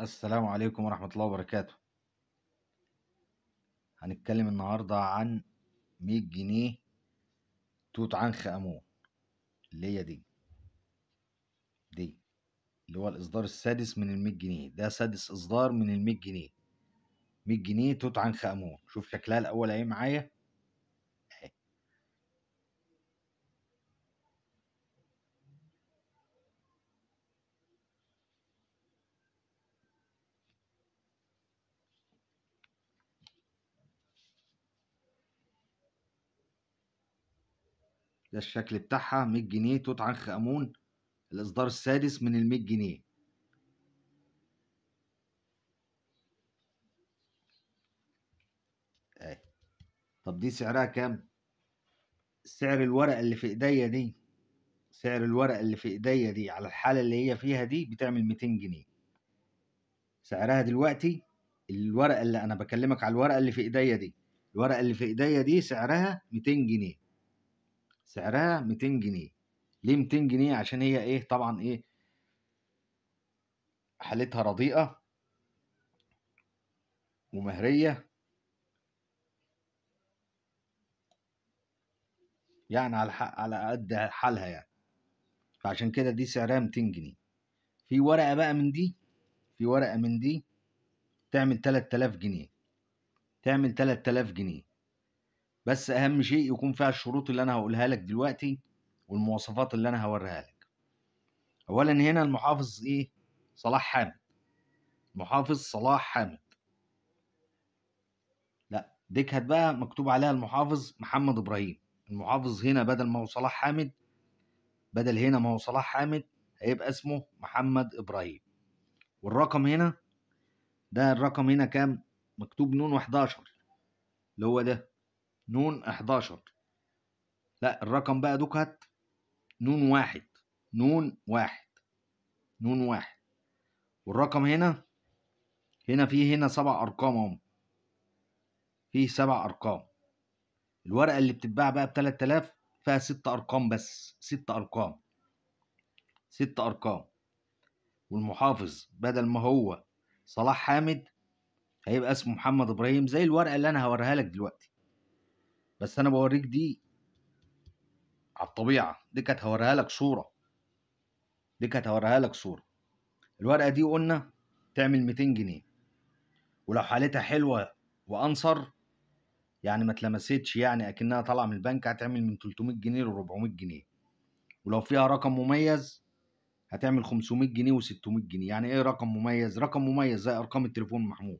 السلام عليكم ورحمة الله وبركاته. هنتكلم النهاردة عن 100 جنيه توت عنخ آمون، اللي هي دي اللي هو الإصدار السادس من ال100 جنيه. ده سادس إصدار من ال100 جنيه. 100 جنيه توت عنخ آمون. شوف شكلها الأول أهي معايا أهي. ده الشكل بتاعها. 100 جنيه توت عنخ آمون، الإصدار السادس من ال100 جنيه. أهي. طب دي سعرها كام؟ سعر الورقة اللي في إيديا دي، سعر الورقة اللي في إيديا دي على الحالة اللي هي فيها دي بتعمل 200 جنيه. سعرها دلوقتي الورقة اللي أنا بكلمك على الورقة اللي في إيديا دي، الورقة اللي في إيديا دي سعرها 200 جنيه. سعرها 200 جنيه. ليه 200 جنيه؟ عشان هي إيه؟ طبعا إيه؟ حالتها رديئة ومهرية، يعني على قد حالها يعني. فعشان كده دي سعرها 200 جنيه. في ورقة بقى من دي، في ورقة من دي تعمل 3000 جنيه. تعمل 3000 جنيه. بس أهم شيء يكون فيها الشروط اللي أنا هقولها لك دلوقتي والمواصفات اللي أنا هوريها لك. اولا هنا المحافظ ايه؟ صلاح حامد. محافظ صلاح حامد. لا دي كانت بقى مكتوب عليها المحافظ محمد ابراهيم. المحافظ هنا بدل ما هو صلاح حامد، بدل هنا ما هو صلاح حامد هيبقى اسمه محمد ابراهيم. والرقم هنا، ده الرقم هنا كام؟ مكتوب نون 11، اللي هو ده نون 11. لا الرقم بقى دوكت نون 1، نون 1، نون 1. والرقم هنا، فيه هنا 7 ارقام اهم، فيه 7 ارقام. الورقة اللي بتتباع بقى ب 3000 فيها 6 أرقام بس، 6 أرقام، 6 أرقام. والمحافظ بدل ما هو صلاح حامد هيبقى اسمه محمد إبراهيم، زي الورقة اللي أنا هوريها لك دلوقتي. بس أنا بوريك دي على الطبيعة، دي كانت هوريها لك صورة، دي كانت هوريها لك صورة. الورقة دي قلنا تعمل 200 جنيه، ولو حالتها حلوة وأنصر يعني ما اتلمستش، يعني أكنها طالعة من البنك، هتعمل من 300 جنيه ل 400 جنيه. ولو فيها رقم مميز هتعمل 500 جنيه و600 جنيه. يعني ايه رقم مميز؟ رقم مميز زي ارقام التليفون المحمول.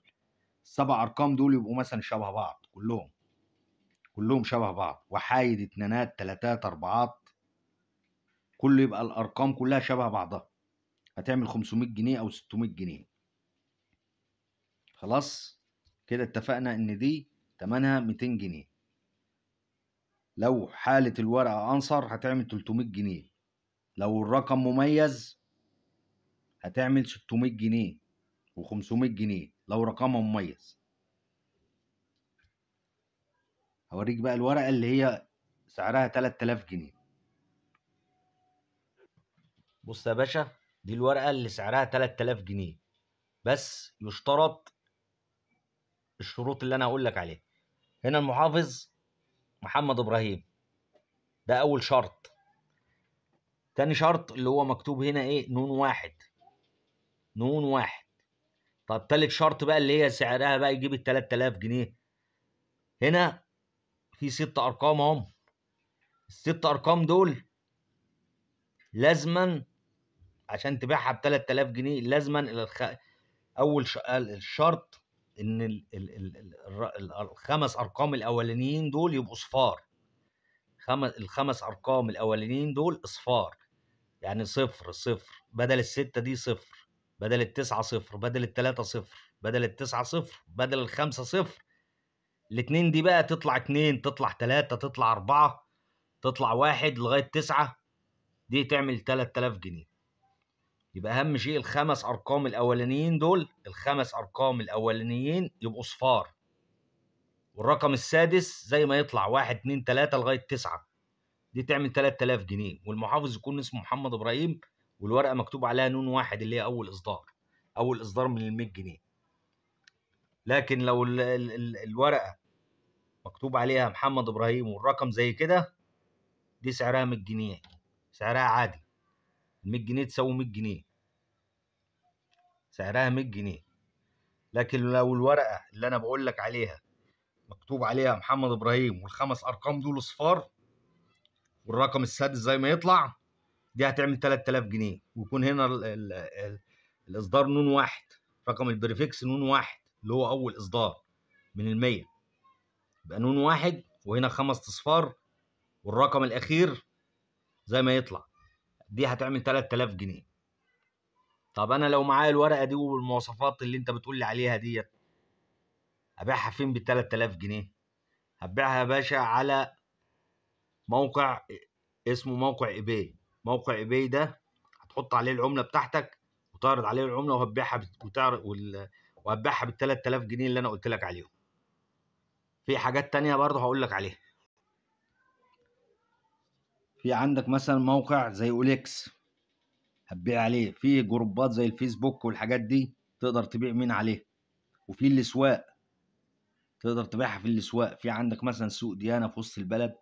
السبع ارقام دول يبقوا مثلا شبه بعض، كلهم شبه بعض، وحايد، اتنينات، تلاتات، اربعات، كله يبقى الارقام كلها شبه بعضها. هتعمل 500 جنيه او 600 جنيه. خلاص كده اتفقنا ان دي تمنها 200 جنيه. لو حالة الورقة انصر هتعمل 300 جنيه. لو الرقم مميز هتعمل 600 جنيه و500 جنيه لو رقمها مميز. هوريك بقى الورقة اللي هي سعرها 3000 جنيه. بص يا باشا، دي الورقة اللي سعرها 3000 جنيه، بس يشترط الشروط اللي انا هقول لك عليها. هنا المحافظ محمد ابراهيم، ده اول شرط. تاني شرط اللي هو مكتوب هنا ايه؟ نون 1، نون 1. طب تالت شرط بقى اللي هي سعرها بقى يجيب ال 3000 جنيه. هنا في 6 ارقام اهم. ال6 ارقام دول لازما عشان تبيعها ب 3000 جنيه لازما اول الشرط ان الخمس ارقام الاولانيين دول يبقوا صفار. الخمس ارقام الاولانيين دول اصفار، يعني 0 0، بدل الستة دي 0، بدل التسعة 0، بدل التلاتة 0، بدل التسعة 0، بدل الخمسة 0. الاتنين دي بقى تطلع 2، تطلع 3، تطلع 4، تطلع 1 لغاية 9. دي تعمل 3000 جنيه. يبقى اهم شيء الخمس ارقام الاولانيين دول، الخمس ارقام الاولانيين يبقوا صفار. والرقم السادس زي ما يطلع 1 2 3 لغايه 9. دي تعمل 3000 جنيه. والمحافظ يكون اسمه محمد ابراهيم، والورقه مكتوب عليها نون 1 اللي هي اول اصدار. اول اصدار من ال 100 جنيه. لكن لو الورقه مكتوب عليها محمد ابراهيم والرقم زي كده، دي سعرها 100 جنيه، سعرها عادي. ال 100 جنيه تساوي 100 جنيه، سعرها 100 جنيه. لكن لو الورقه اللي انا بقول لك عليها مكتوب عليها محمد ابراهيم والخمس ارقام دول اصفار والرقم السادس زي ما يطلع، دي هتعمل 3000 جنيه، ويكون هنا الاصدار نون واحد، رقم البريفكس نون واحد اللي هو اول اصدار من ال100، يبقى نون واحد وهنا 5 اصفار والرقم الاخير زي ما يطلع، دي هتعمل 3000 جنيه. طب انا لو معايا الورقه دي والمواصفات اللي انت بتقول لي عليها ديت، ابيعها فين ب 3000 جنيه؟ هتبيعها يا باشا على موقع اسمه موقع ايباي. موقع ايباي ده هتحط عليه العمله بتاعتك وتعرض عليه العمله، وهتبيعها وهتبيعها بال 3000 جنيه اللي انا قلت لك عليهم. في حاجات تانية برضه هقول لك عليها. في عندك مثلا موقع زي اوليكس هتبيع عليه، في جروبات زي الفيسبوك والحاجات دي تقدر تبيع من عليه، وفي الاسواق تقدر تبيعها في الاسواق. في عندك مثلا سوق ديانه في وسط البلد،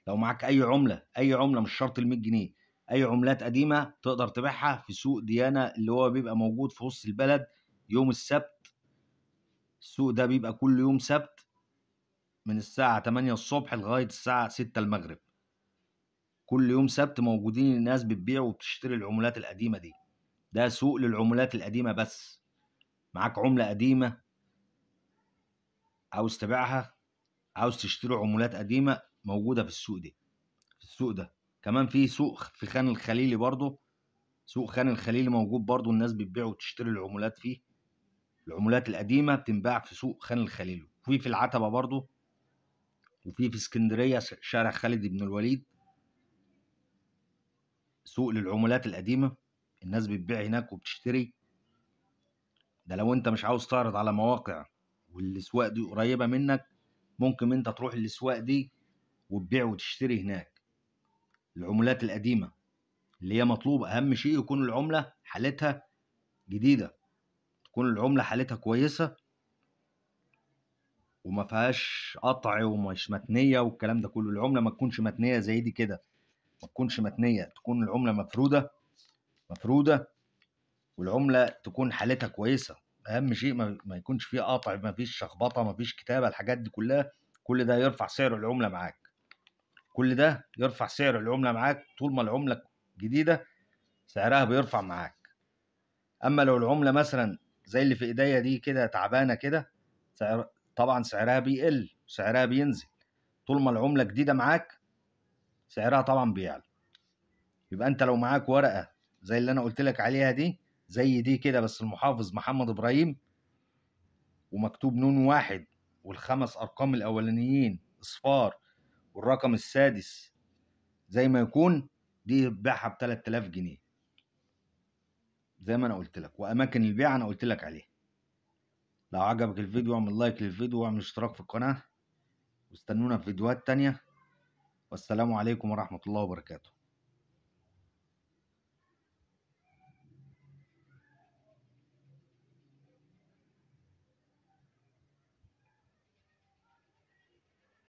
لو معاك اي عمله، اي عمله مش شرط ال 100 جنيه، اي عملات قديمه تقدر تبيعها في سوق ديانه اللي هو بيبقى موجود في وسط البلد يوم السبت. السوق ده بيبقى كل يوم سبت من الساعه 8 الصبح لغايه الساعه 6 المغرب. كل يوم سبت موجودين الناس بتبيع وبتشتري العملات القديمه دي. ده سوق للعملات القديمه بس. معاك عمله قديمه عاوز تبيعها، عاوز تشتري عملات قديمه، موجوده في السوق دي، في السوق ده. كمان في سوق في خان الخليلي برضه، سوق خان الخليلي موجود برضه، الناس بتبيع وتشتري العملات فيه. العملات القديمه بتنباع في سوق خان الخليلي. وفي العتبه برضه، وفي اسكندريه شارع خالد بن الوليد سوق للعملات القديمه، الناس بتبيع هناك وبتشتري. ده لو انت مش عاوز تعرض على مواقع والاسواق دي قريبه منك، ممكن انت تروح الاسواق دي وتبيع وتشتري هناك العملات القديمه اللي هي مطلوبه. اهم شيء يكون العمله حالتها جديده، تكون العمله حالتها كويسه وما فيهاش قطع ومش متنيه والكلام ده كله. العمله ما تكونش متنيه زي دي كده، ما تكونش متنيه، تكون العمله مفروده مفروده، والعمله تكون حالتها كويسه. اهم شيء ما يكونش فيه قطع، ما فيش شخبطه، ما فيش كتابه، الحاجات دي كلها. كل ده يرفع سعر العمله معاك، كل ده يرفع سعر العمله معاك. طول ما العمله جديده سعرها بيرفع معاك. اما لو العمله مثلا زي اللي في ايديا دي كده تعبانه كده، طبعا سعرها بيقل، سعرها بينزل. طول ما العمله جديده معاك سعرها طبعا بيعلى. يبقى انت لو معاك ورقه زي اللي انا قلت لك عليها دي، زي دي كده بس المحافظ محمد ابراهيم ومكتوب نون واحد والخمس ارقام الاولانيين اصفار والرقم السادس زي ما يكون، دي تبيعها ب 3000 جنيه زي ما انا قلت لك. واماكن البيع انا قلت لك عليها. لو عجبك الفيديو اعمل لايك للفيديو واعمل اشتراك في القناه، واستنونا في فيديوهات تانية. والسلام عليكم ورحمة الله وبركاته.